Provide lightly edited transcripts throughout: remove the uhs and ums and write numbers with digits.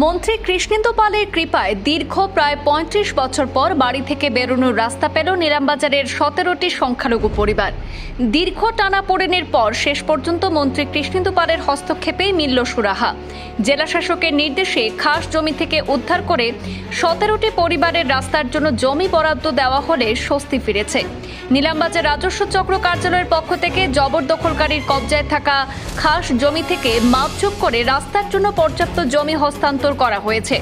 মন্ত্রী কৃষ্ণেন্দু পালের কৃপায় দীর্ঘ প্রায় ৩৫ বছর পর বাড়ি থেকে বেরোনোর রাস্তা পেল নিলামবাজারের ১৭টি সংখ্যালঘু পরিবার। দীর্ঘ টানাপোড়েনের পর শেষ পর্যন্ত মন্ত্রী কৃষ্ণেন্দু পালের হস্তক্ষেপেই মিলল সুরাহা। জেলাশাসকের নির্দেশে খাস জমি থেকে উদ্ধার করে ১৭টি পরিবারের রাস্তার জন্য জমি বরাদ্দ দেওয়া হলে স্বস্তি ফিরেছে। নিলামবাজার রাজস্ব চক্র কার্যালয়ের পক্ষ থেকে জবরদখলকারীর কবজায় থাকা খাস জমি থেকে মাপজোক করে রাস্তার জন্য পর্যাপ্ত জমি হস্তান্তর করা হয়েছে।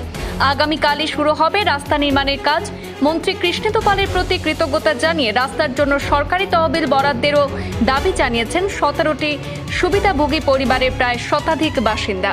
আগামীকালই শুরু হবে রাস্তা নির্মাণের কাজ। মন্ত্রী কৃষ্ণেন্দু পালের প্রতি কৃতজ্ঞতা জানিয়ে রাস্তার জন্য সরকারি তহবিল বরাদ্দেরও দাবি জানিয়েছেন ১৭টি সুবিধাভোগী পরিবারের প্রায় শতাধিক বাসিন্দা।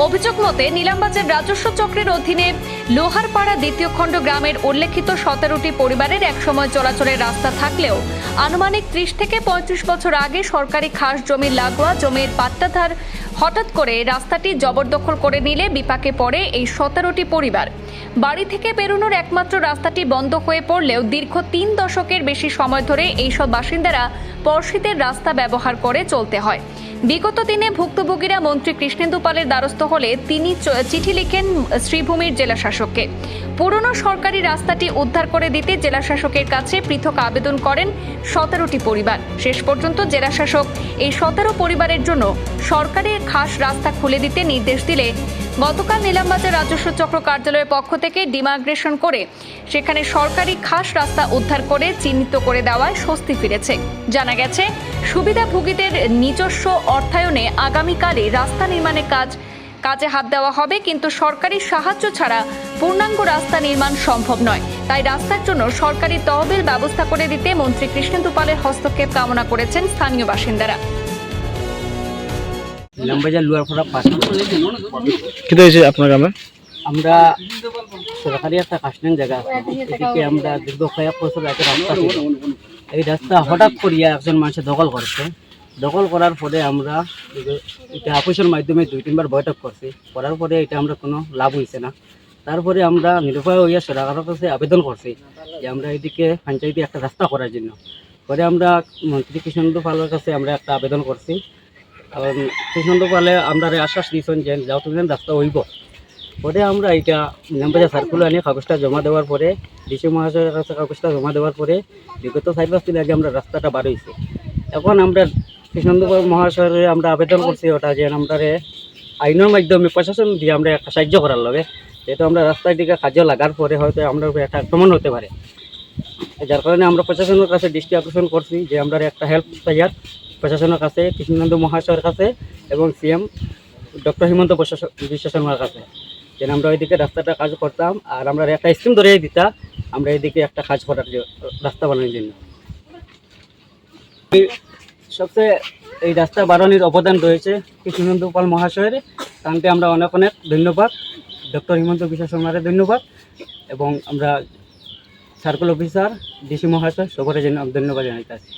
অভিযোগ মতে নিলামবাজার রাজস্ব চক্রের অধীনে লোহারপাড়া দ্বিতীয় খণ্ড গ্রামের উল্লেখিত ১৭টি পরিবারের একসময় চলাচলের রাস্তা থাকলেও আনুমানিক ৩০ থেকে ৩৫ বছর আগে সরকারি খাস জমির লাগোয়া জমির পাট্টাধার হঠাৎ করে রাস্তাটি জবরদখল করে নিলে বিপাকে পড়ে এই ১৭টি পরিবার। বাড়ি থেকে বেরোনোর একমাত্র রাস্তাটি বন্ধ হয়ে পড়লেও দীর্ঘ ৩ দশকের বেশি সময় ধরে এইসব বাসিন্দারা পরশীদের রাস্তা ব্যবহার করে চলতে হয়। বিগত দিনে ভুক্তভোগীরা মন্ত্রী কৃষ্ণেন্দু পালের দ্বারস্থ হলে তিনি চিঠি লিখেন শ্রীভূমির জেলাশাসককে। পুরনো সরকারি রাস্তাটি উদ্ধার করে দিতে জেলাশাসকের কাছে পৃথক আবেদন করেন ১৭টি পরিবার। শেষ পর্যন্ত জেলাশাসক এই ১৭ পরিবারের জন্য সরকারি খাস রাস্তা খুলে দিতে নির্দেশ দিলে গতকাল নিলামবাজার রাজস্ব চক্র কার্যালয়ের পক্ষ থেকে ডিমার্গ্রেশন করে সেখানে সরকারি খাস রাস্তা উদ্ধার করে চিহ্নিত করে দেওয়ায় স্বস্তি ফিরেছে। জানা গেছে, সুবিধাভোগীদের নিজস্ব অর্থায়নে আগামীকালই রাস্তা নির্মাণের কাজে হাত দেওয়া হবে, কিন্তু সরকারি সাহায্য ছাড়া পূর্ণাঙ্গ রাস্তা নির্মাণ সম্ভব নয়। তাই রাস্তার জন্য সরকারি তহবিল ব্যবস্থা করে দিতে মন্ত্রী কৃষ্ণেন্দু পালের হস্তক্ষেপ কামনা করেছেন স্থানীয় বাসিন্দারা। নিলামবাজার লোহারপাড়া আপনার গ্রামে আমরা সরকারি একটা কাশলেন জায়গা এদিকে আমরা দীর্ঘ কয়েক বছর আগে রাস্তা ছিল। এই রাস্তা হঠাৎ করিয়া একজন মানুষ দখল করছে। দখল করার পরে আমরা এটা অফিসের মাধ্যমে ২-৩ বার বৈঠক করছি। করার পরে এটা আমরা কোনো লাভ হয়েছে না। তারপরে আমরা নিরুপায় হইয়া সরকারের কাছে আবেদন করছি যে আমরা এদিকে পঞ্চায়েতে একটা রাস্তা করার জন্য। পরে আমরা মন্ত্রী কৃষ্ণেন্দু পালের কাছে আমরা একটা আবেদন করছি। কৃষ্ণেন্দু পালে আমরা আশ্বাস দিয়েছেন যে যাও তুমি রাস্তা হইব। পরে আমরা এটা নিলামবাজার সার্কুল আনিয়ে কাগজটা জমা দেওয়ার পরে ডিসি মহাশয়ের কাছে কাগজটা জমা দেওয়ার পরে বিগত ৪-৫ দিন আগে আমরা রাস্তাটা বার হয়েছে। এখন আমরা কৃষ্ণেন্দু মহাশয়ের আমরা আবেদন করছি ওটা যে আমরা আইনের মাধ্যমে প্রশাসন দিয়ে আমরা একটা সাহায্য করার লগে, যেহেতু আমরা রাস্তার দিকে কাজে লাগার পরে হয়তো আমরা একটা আক্রমণ হতে পারে, যার কারণে আমরা প্রশাসনের কাছে দৃষ্টি আকর্ষণ করছি যে আমরা একটা হেল্প চাইয়ার প্রশাসনের কাছে, কৃষ্ণেন্দু মহাশয়ের কাছে এবং সিএম ডক্টর হিমন্ত বিশ্ব শর্মার কাছে, যেন আমরা ওইদিকে রাস্তাটা কাজ করতাম আর আমরা একটা স্কিম ধরিয়ে দিতাম আমরা এইদিকে একটা কাজ করার রাস্তা বানানোর জন্য। সবচেয়ে এই রাস্তা বানানোর অবদান রয়েছে কৃষ্ণেন্দু পাল মহাশয়ের, তাঁকে আমরা অনেক অনেক ধন্যবাদ, ডক্টর হিমন্ত বিশ্ব শর্মার ধন্যবাদ এবং আমরা সার্কেল অফিসার ডিসি মহাশয় সবার জন্য ধন্যবাদ জানাইতে আছি।